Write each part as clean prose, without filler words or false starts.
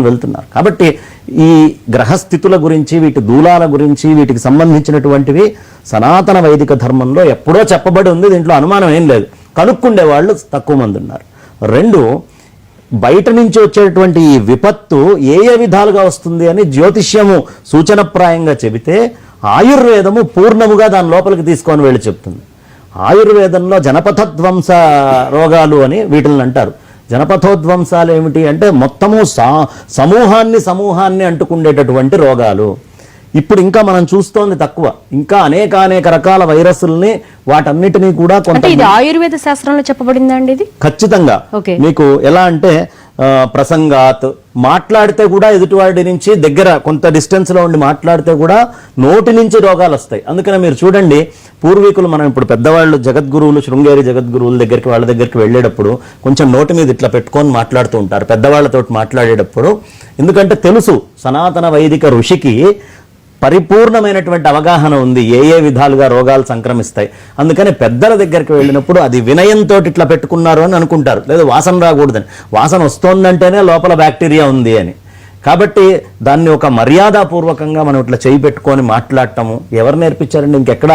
వెళ్తున్నారు. కాబట్టి ఈ గ్రహస్థితుల గురించి, వీటి దూలాల గురించి, వీటికి సంబంధించినటువంటివి సనాతన వైదిక ధర్మంలో ఎప్పుడో చెప్పబడి ఉంది. దీంట్లో అనుమానం ఏం లేదు. కనుక్కుండే వాళ్ళు తక్కువ మంది ఉన్నారు. రెండు, బయట నుంచి వచ్చేటువంటి ఈ విపత్తు ఏ ఏ విధాలుగా వస్తుంది అని జ్యోతిష్యము సూచనప్రాయంగా చెబితే ఆయుర్వేదము పూర్ణముగా దాని లోపలికి తీసుకొని వెళ్ళి చెప్తుంది. ఆయుర్వేదంలో జనపథధ్వంస రోగాలు అని వీటిని అంటారు. జనపథోధ్వంసాలు ఏమిటి అంటే మొత్తము సమూహాన్ని అంటుకుండేటటువంటి రోగాలు. ఇప్పుడు ఇంకా మనం చూస్తోంది తక్కువ. ఇంకా అనేక రకాల వైరస్లని, వాటన్నిటినీ కూడా కొంత ఆయుర్వేద శాస్త్రంలో చెప్పబడిందండి. ఇది ఖచ్చితంగా మీకు ఎలా అంటే ప్రసంగాత్, మాట్లాడితే కూడా ఎదుటివాడి నుంచి దగ్గర కొంత డిస్టెన్స్ లో ఉండి మాట్లాడితే కూడా నోటి నుంచి రోగాలు వస్తాయి. అందుకనే మీరు చూడండి, పూర్వీకులు మనం ఇప్పుడు పెద్దవాళ్ళు జగద్గురువులు, శృంగేరి జగద్గురువుల దగ్గరికి, వాళ్ళ దగ్గరికి వెళ్ళేటప్పుడు కొంచెం నోటి మీద ఇట్లా పెట్టుకొని మాట్లాడుతూ ఉంటారు పెద్దవాళ్లతో మాట్లాడేటప్పుడు. ఎందుకంటే తెలుసు సనాతన వైదిక ఋషికి పరిపూర్ణమైనటువంటి అవగాహన ఉంది ఏ ఏ విధాలుగా రోగాలు సంక్రమిస్తాయి. అందుకని పెద్దల దగ్గరికి వెళ్ళినప్పుడు అది వినయంతో ఇట్లా పెట్టుకున్నారు అని అనుకుంటారు, లేదా వాసన రాకూడదని. వాసన వస్తోందంటేనే లోపల బ్యాక్టీరియా ఉంది అని. కాబట్టి దాన్ని ఒక మర్యాదపూర్వకంగా మనం ఇట్లా చేయి పెట్టుకొని మాట్లాడటము ఎవరు నేర్పించారండి? ఇంకెక్కడ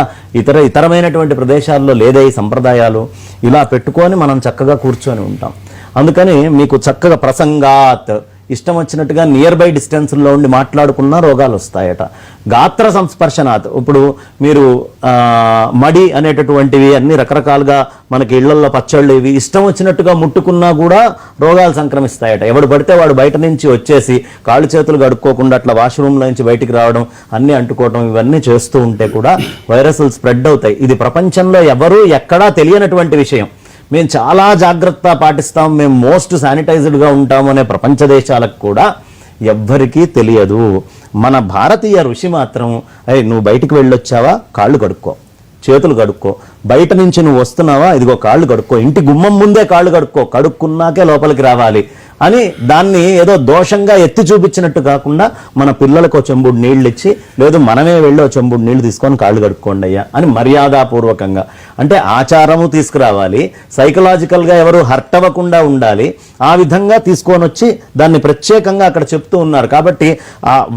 ఇతరమైనటువంటి ప్రదేశాల్లో లేదే ఈ సంప్రదాయాలు. ఇలా పెట్టుకొని మనం చక్కగా కూర్చొని ఉంటాం. అందుకని మీకు చక్కగా ప్రసంగాత్, ఇష్టం వచ్చినట్టుగా నియర్ బై డిస్టెన్స్లో ఉండి మాట్లాడుకున్న రోగాలు వస్తాయట. గాత్ర సంస్పర్శనాత్, ఇప్పుడు మీరు మడి అనేటటువంటివి అన్ని రకరకాలుగా మనకి ఇళ్లల్లో పచ్చళ్ళు ఇవి ఇష్టం వచ్చినట్టుగా ముట్టుకున్నా కూడా రోగాలు సంక్రమిస్తాయట. ఎవడు పడితే వాడు బయట నుంచి వచ్చేసి కాళ్ళు చేతులు కడుక్కోకుండా అట్లా వాష్రూమ్లో నుంచి బయటికి రావడం, అన్ని అంటుకోవడం, ఇవన్నీ చేస్తూ ఉంటే కూడా వైరస్లు స్ప్రెడ్ అవుతాయి. ఇది ప్రపంచంలో ఎవరూ ఎక్కడా తెలియనటువంటి విషయం. మేము చాలా జాగ్రత్త పాటిస్తాం, మేము మోస్ట్ శానిటైజ్డ్గా ఉంటాము అనే ప్రపంచ దేశాలకు కూడా ఎవ్వరికీ తెలియదు. మన భారతీయ ఋషి మాత్రం నువ్వు బయటికి వెళ్ళొచ్చావా, కాళ్ళు కడుక్కో, చేతులు కడుక్కో, బయట నుంచి నువ్వు వస్తున్నావా, ఇదిగో కాళ్ళు కడుక్కో, ఇంటి గుమ్మం ముందే కాళ్ళు కడుక్కో, కడుక్కున్నాకే లోపలికి రావాలి అని దాన్ని ఏదో దోషంగా ఎత్తి చూపించినట్టు కాకుండా మన పిల్లలకు చెంబుడు నీళ్ళు ఇచ్చి, లేదు మనమే వెళ్ళి చెంబుడు నీళ్లు తీసుకొని కాళ్ళు కడుక్కోండి అయ్యా అని మర్యాదపూర్వకంగా, అంటే ఆచారము తీసుకురావాలి, సైకలాజికల్గా ఎవరు హర్ట్ అవ్వకుండా ఉండాలి. ఆ విధంగా తీసుకొని వచ్చి దాన్ని ప్రత్యేకంగా అక్కడ చెప్తూ ఉన్నారు. కాబట్టి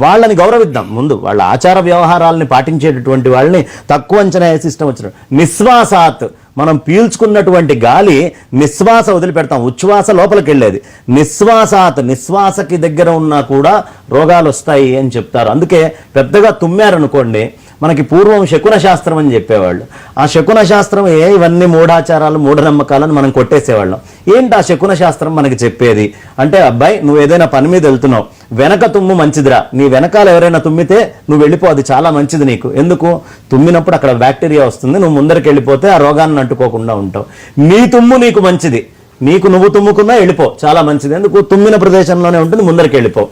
వాళ్ళని గౌరవిద్దాం. ముందు వాళ్ళ ఆచార వ్యవహారాలని పాటించేటటువంటి వాళ్ళని తక్కువ అంచనా వేసి ఇష్టం వచ్చినట్టు. నిశ్వాసాత్, మనం పీల్చుకున్నటువంటి గాలి నిశ్వాస వదిలిపెడతాం, ఉచ్ఛ్వాస లోపలికి వెళ్ళేది. నిశ్వాసాత్, నిశ్వాసకి దగ్గర ఉన్నా కూడా రోగాలు వస్తాయి అని చెప్తారు. అందుకే పెద్దగా తుమ్మారనుకోండి, మనకి పూర్వం శకున శాస్త్రం అని చెప్పేవాళ్ళు. ఆ శకున శాస్త్రం ఇవన్నీ మూఢాచారాలు, మూఢనమ్మకాలను మనం కొట్టేసేవాళ్ళం. ఏంటి ఆ శకున శాస్త్రం మనకి చెప్పేది అంటే, అబ్బాయి నువ్వు ఏదైనా పని మీద వెళ్తున్నావు, వెనక తుమ్ము మంచిదిరా, నీ వెనకాల ఎవరైనా తుమ్మితే నువ్వు వెళ్ళిపో, అది చాలా మంచిది నీకు. ఎందుకు? తుమ్మినప్పుడు అక్కడ బ్యాక్టీరియా వస్తుంది, నువ్వు ముందరికి వెళ్ళిపోతే ఆ రోగాన్ని అంటుకోకుండా ఉంటావు. నీ తుమ్ము నీకు మంచిది, నువ్వు తుమ్ముకున్నా వెళ్ళిపో, చాలా మంచిది. ఎందుకు? తుమ్మిన ప్రదేశంలోనే ఉంటుంది, ముందరికి వెళ్ళిపో.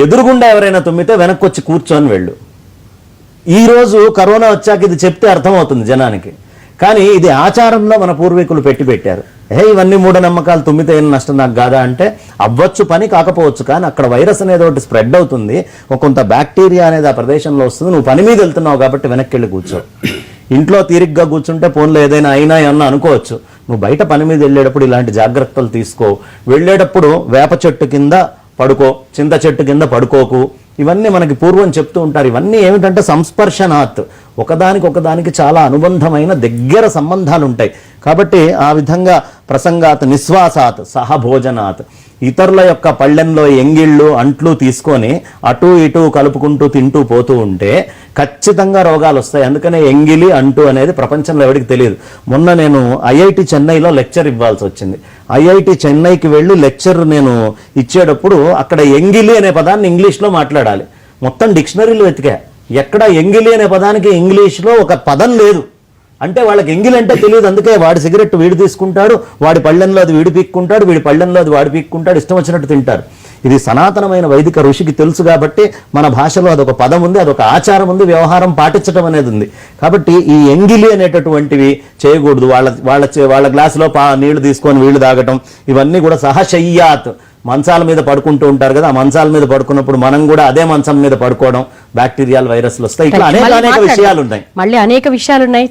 ఎదురుగుండా ఎవరైనా తుమ్మితే వెనక్కి వచ్చి కూర్చొని వెళ్ళు. ఈరోజు కరోనా వచ్చాక ఇది చెప్తే అర్థమవుతుంది జనానికి, కానీ ఇది ఆచారంలో మన పూర్వీకులు పెట్టారు. ఇవన్నీ మూఢనమ్మకాలు, తుమ్మితే ఏం నష్టం నాకు కాదా అంటే అవ్వచ్చు, పని కాకపోవచ్చు, కానీ అక్కడ వైరస్ అనేది ఒకటి స్ప్రెడ్ అవుతుంది, కొంత బ్యాక్టీరియా అనేది ఆ ప్రదేశంలో వస్తుంది. నువ్వు పని మీద వెళ్తున్నావు కాబట్టి వెనక్కి వెళ్ళి కూర్చో. ఇంట్లో తీరిగ్గా కూర్చుంటే ఫోన్లో ఏదైనా అయినా ఏమన్నా అనుకోవచ్చు. నువ్వు బయట పని మీద వెళ్ళేటప్పుడు ఇలాంటి జాగ్రత్తలు తీసుకో. వెళ్ళేటప్పుడు వేప చెట్టు కింద పడుకో, చింత చెట్టు కింద పడుకోకు. ఇవన్నీ మనకి పూర్వం చెప్తూ ఉంటారు. ఇవన్నీ ఏమిటంటే సంస్పర్శనాత్, ఒకదానికి చాలా అనుబంధమైన దగ్గర సంబంధాలు ఉంటాయి. కాబట్టి ఆ విధంగా ప్రసంగాత్, నిశ్వాసాత్, సహభోజనాత్, ఇతరుల యొక్క పళ్ళెంలో ఎంగిళ్ళు అంట్లు తీసుకొని అటు ఇటు కలుపుకుంటూ తింటూ పోతూ ఉంటే ఖచ్చితంగా రోగాలు వస్తాయి. అందుకనే ఎంగిలి అంటు అనేది ప్రపంచంలో ఎవరికి తెలియదు. మొన్న నేను ఐఐటి చెన్నైలో లెక్చర్ ఇవ్వాల్సి వచ్చింది. ఐఐటి చెన్నైకి వెళ్ళి లెక్చర్ నేను ఇచ్చేటప్పుడు అక్కడ ఎంగిలి అనే పదాన్ని ఇంగ్లీష్లో మాట్లాడాలి. మొత్తం డిక్షనరీలు వెతికా, ఎక్కడ ఎంగిలి అనే పదానికి ఇంగ్లీష్లో ఒక పదం లేదు. అంటే వాళ్ళకి ఎంగిలి అంటే తెలియదు. అందుకే వాడి సిగరెట్ వీడు తీసుకుంటాడు, వాడి పళ్ళెంలో అది వీడి పీక్కుంటాడు, వీడి పళ్ళెంలో అది వాడి పీక్కుంటాడు, ఇష్టం వచ్చినట్టు తింటారు. ఇది సనాతనమైన వైదిక ఋషికి తెలుసు కాబట్టి మన భాషలో అదొక పదం ఉంది, అదొక ఆచారం ఉంది, వ్యవహారం పాటించడం అనేది ఉంది. కాబట్టి ఈ ఎంగిలి అనేటటువంటివి చేయకూడదు. వాళ్ళ గ్లాసులో నీళ్లు తీసుకొని వీళ్ళు తాగటం, ఇవన్నీ కూడా సహశయ్యాత్, మంచాల మీద పడుకుంటూ ఉంటారు కదా, ఆ మంచాల మీద పడుకున్నప్పుడు మనం కూడా అదే మంచం మీద పడుకోవడం, బ్యాక్టీరియాలు, వైరస్లు వస్తాయి. ఇట్లా అనేక విషయాలు ఉన్నాయి.